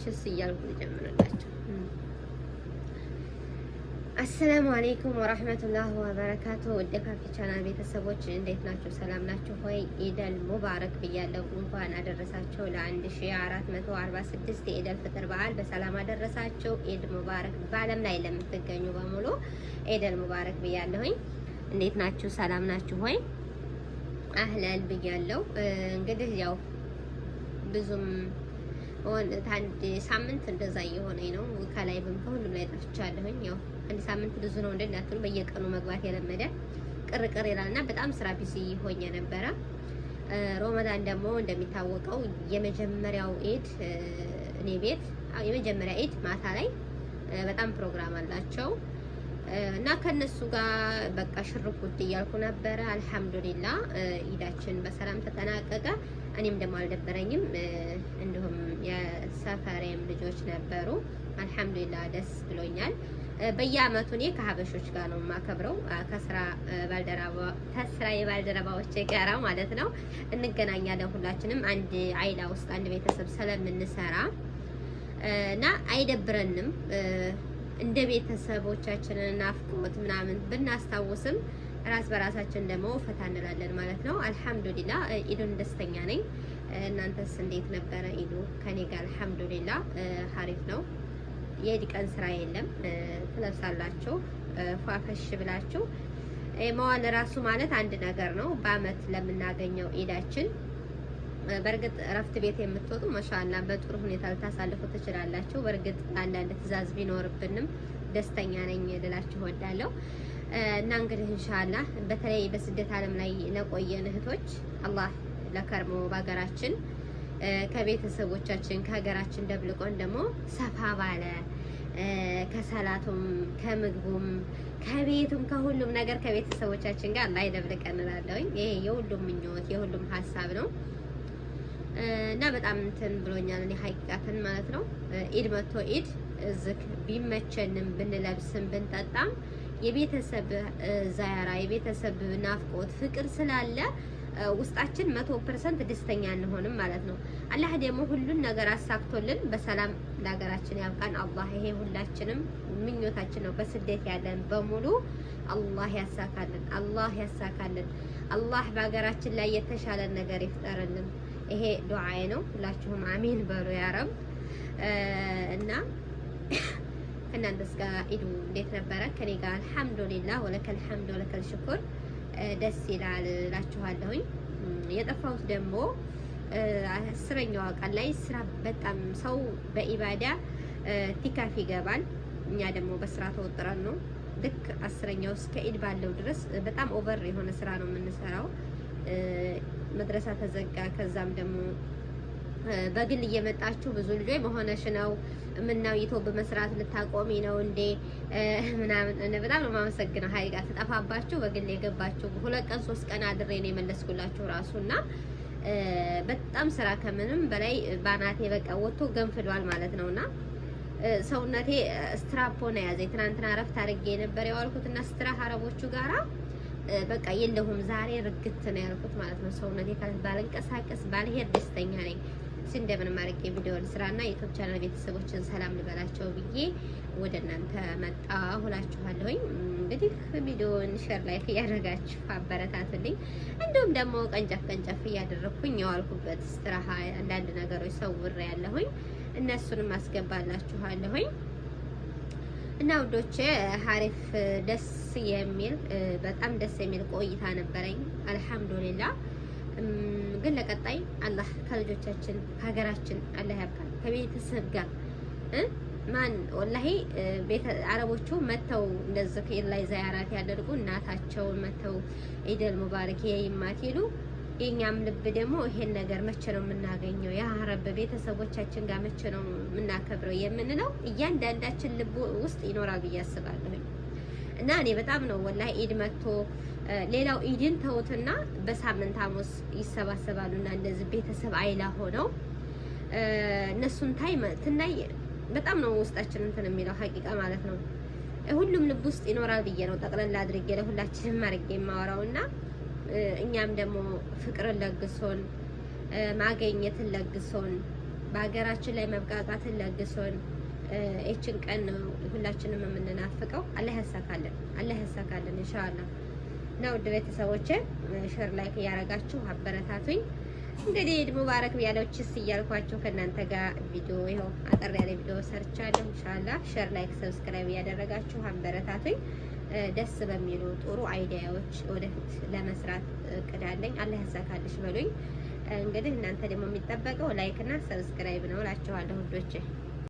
ችስ እያልኩ ልጀምርላችሁ። አሰላሙ አለይኩም ወራህመቱላህ ወበረካቱ። ወደ ካፊ ቻናል ቤተሰቦች እንዴት ናችሁ? ሰላም ናችሁ ሆይ? ኢደል ሙባረክ ብያለሁ። እንኳን አደረሳችሁ ለ1446 የኢደል ፍጥር በዓል በሰላም አደረሳችሁ። ኢድ ሙባረክ። በዓለም ላይ ለምትገኙ በሙሉ ኢደል ሙባረክ ብያለሁኝ። እንዴት ናችሁ? ሰላም ናችሁ ሆይ? አህላል ብያለሁ። እንግዲህ ያው ብዙም አንድ ሳምንት እንደዛ እየሆነኝ ነው። ከላይ ከሁሉም ላይ ጠፍቻለሁኝ። ያው አንድ ሳምንት ብዙ ነው እንደናትሉ በየቀኑ መግባት የለመደ ቅርቅር ይላልና በጣም ስራ ቢዚ ሆኜ ነበረ። ሮመዳን ደግሞ እንደሚታወቀው የመጀመሪያው ኢድ እኔ ቤት የመጀመሪያ ኢድ ማታ ላይ በጣም ፕሮግራም አላቸው እና ከነሱ ጋር በቃ ሽርኩት እያልኩ ነበረ። አልሐምዱሊላህ ኢዳችን በሰላም ተጠናቀቀ። እኔም ደግሞ አልደበረኝም። እንዲሁም የሰፈሬም ልጆች ነበሩ። አልሐምዱሊላህ ደስ ብሎኛል። በየአመቱ እኔ ከሀበሾች ጋር ነው የማከብረው፣ ከስራ የባልደረባዎች ጋራ ማለት ነው። እንገናኛለን ሁላችንም አንድ አይላ ውስጥ አንድ ቤተሰብ ስለምንሰራ እና አይደብረንም። እንደ ቤተሰቦቻችንን ናፍቆት ምናምን ብናስታውስም ራስ በራሳችን ደግሞ ፈታ እንላለን ማለት ነው። አልሐምዱሊላህ ኢዱን ደስተኛ ነኝ። እናንተስ እንዴት ነበረ ኢዱ? ከኔ ጋር አልሐምዱሊላህ ሀሪፍ ነው። የኢድ ቀን ስራ የለም። ትለብሳላችሁ ፏፈሽ ብላችሁ መዋል ራሱ ማለት አንድ ነገር ነው። በአመት ለምናገኘው ኢዳችን በእርግጥ እረፍት ቤት የምትወጡ ማሻአላ በጥሩ ሁኔታ ልታሳልፉ ትችላላችሁ። በእርግጥ አንዳንድ ትዕዛዝ ቢኖርብንም ደስተኛ ነኝ ልላችሁ እወዳለሁ። እና እንግዲህ ኢንሻአላህ በተለይ በስደት ዓለም ላይ ለቆየን እህቶች አላህ ለከርሞ በሀገራችን ከቤተሰቦቻችን ከሀገራችን ደብልቆን ደግሞ ሰፋ ባለ ከሰላቱም ከምግቡም ከቤቱም ከሁሉም ነገር ከቤተሰቦቻችን ጋር አላህ ይደብልቀን እላለሁኝ። ይሄ የሁሉም ምኞት የሁሉም ሀሳብ ነው። እና በጣም እንትን ብሎኛል እኔ ሀቂቃትን ማለት ነው። ኢድ መጥቶ ኢድ እዝክ ቢመቸንም ብንለብስም ብንጠጣም የቤተሰብ ዛያራ የቤተሰብ ናፍቆት ፍቅር ስላለ ውስጣችን 100% ደስተኛ እንሆንም ማለት ነው። አላህ ደግሞ ሁሉን ነገር አሳክቶልን በሰላም ለሀገራችን ያብቃን። አላህ ይሄ ሁላችንም ምኞታችን ነው። በስደት ያለን በሙሉ አላህ ያሳካልን፣ አላህ ያሳካልን። አላህ በሀገራችን ላይ የተሻለ ነገር ይፍጠርልን። ይሄ ዱዓዬ ነው። ሁላችሁም አሚን በሉ ያ ረብ። እና ከእናንተስ ጋር ኢዱ እንዴት ነበረ? ከኔ ጋር አልሐምዱሊላህ ወለከል ሐምድ ወለከል ሽኩር ደስ ይላል እላችኋለሁኝ። የጠፋሁት ደግሞ 10ኛዋ ቀን ላይ ስራ በጣም ሰው በኢባዳ ቲካፍ ይገባል። እኛ ደግሞ በስራ ተወጥረን ነው ልክ 10ኛው እስከ ኢድ ባለው ድረስ በጣም ኦቨር የሆነ ስራ ነው የምንሰራው። መድረሳ ተዘጋ። ከዛም ደግሞ በግል እየመጣችሁ ብዙ ልጆች መሆነሽ ነው ምናው ዩቲዩብ በመስራት ልታቆሚ ነው እንዴ ምናምን በጣም ነው የማመሰግነው። ሀይቃ ተጠፋባችሁ በግል የገባችሁ 2 ቀን 3 ቀን አድሬ ነው የመለስኩላችሁ ራሱና በጣም ስራ ከምንም በላይ ባናቴ በቃ ወጥቶ ገንፍሏል ማለት ነውና ሰውነቴ ስትራፖ ነው ያዘኝ። ትናንትና አረፍት አድርጌ ነበር የዋልኩትና ስትራህ አረቦቹ ጋራ በቃ የለሁም ዛሬ ርግት ነው ያልኩት ማለት ነው። ሰውነቴ ባልንቀሳቀስ ባልሄድ ደስተኛ ነኝ። እንደምንም አድርጌ ቪዲዮን ስራና ዩቲዩብ ቻናል ቤተሰቦችን ሰላም ልበላቸው ብዬ ወደ እናንተ መጣሁ እላችኋለሁኝ። እንግዲህ ቪዲዮን ሼር ላይክ እያደረጋችሁ አበረታቱልኝ። እንዲሁም ደግሞ ቀንጨፍ እያደረኩኝ የዋልኩበት ስትራሃ አንዳንድ ነገሮች ሰውሬ ያለሁኝ እነሱንም አስገባላችኋለሁኝ። እና ውዶቼ ሀሪፍ ደስ የሚል በጣም ደስ የሚል ቆይታ ነበረኝ። አልሐምዱሊላህ ግን ለቀጣይ አላህ ከልጆቻችን ከሀገራችን አላህ ያብቃል። ከቤተሰብ ጋር ማን ወላሂ አረቦቹ መተው እንደዚህ ላይ ዛያራት ያደርጉ እናታቸውን መተው ኢደል ሙባረክ የይማት ይሉ የኛም ልብ ደግሞ ይሄን ነገር መቼ ነው የምናገኘው? ያ ረብ ቤተሰቦቻችን ጋር መቼ ነው የምናከብረው የምንለው እያንዳንዳችን ልብ ውስጥ ይኖራል ብዬ አስባለሁ። እና እኔ በጣም ነው ወላሂ ኢድ መጥቶ ሌላው ኢድን ተውትና በሳምንት ሐሙስ ይሰባሰባሉና እንደዚህ ቤተሰብ አይላ ሆነው እነሱን ትናይ በጣም ነው ውስጣችን እንትን የሚለው ሀቂቃ ማለት ነው። ሁሉም ልብ ውስጥ ይኖራል ብዬ ነው ጠቅለል አድርጌ ለሁላችንም አድርጌ የማወራውና እኛም ደግሞ ፍቅርን ለግሶን ማገኘትን ለግሶን በሀገራችን ላይ መብቃቃትን ለግሶን እችን ቀን ነው ሁላችንም የምንናፍቀው። አላህ ያሳካልን ኢንሻአላህ። ነው ውድ ቤተሰቦቼ ሼር ላይክ እያደረጋችሁ አበረታቱኝ። እንግዲህ ኢድ ሙባረክ ያለውችስ እያልኳችሁ ከእናንተ ጋር ቪዲዮ ይኸው አጠር ያለ ቪዲዮ ሰርቻለሁ። ኢንሻአላህ ሼር ላይክ ሰብስክራይብ እያደረጋችሁ አበረታቱኝ። ደስ በሚሉ ጥሩ አይዲያዎች ወደፊት ለመስራት እቅዳለኝ። አላህ ያሳካልሽ በሉኝ። እንግዲህ እናንተ ደግሞ የሚጠበቀው ላይክ እና ሰብስክራይብ ነው እላችኋለሁ ውዶቼ።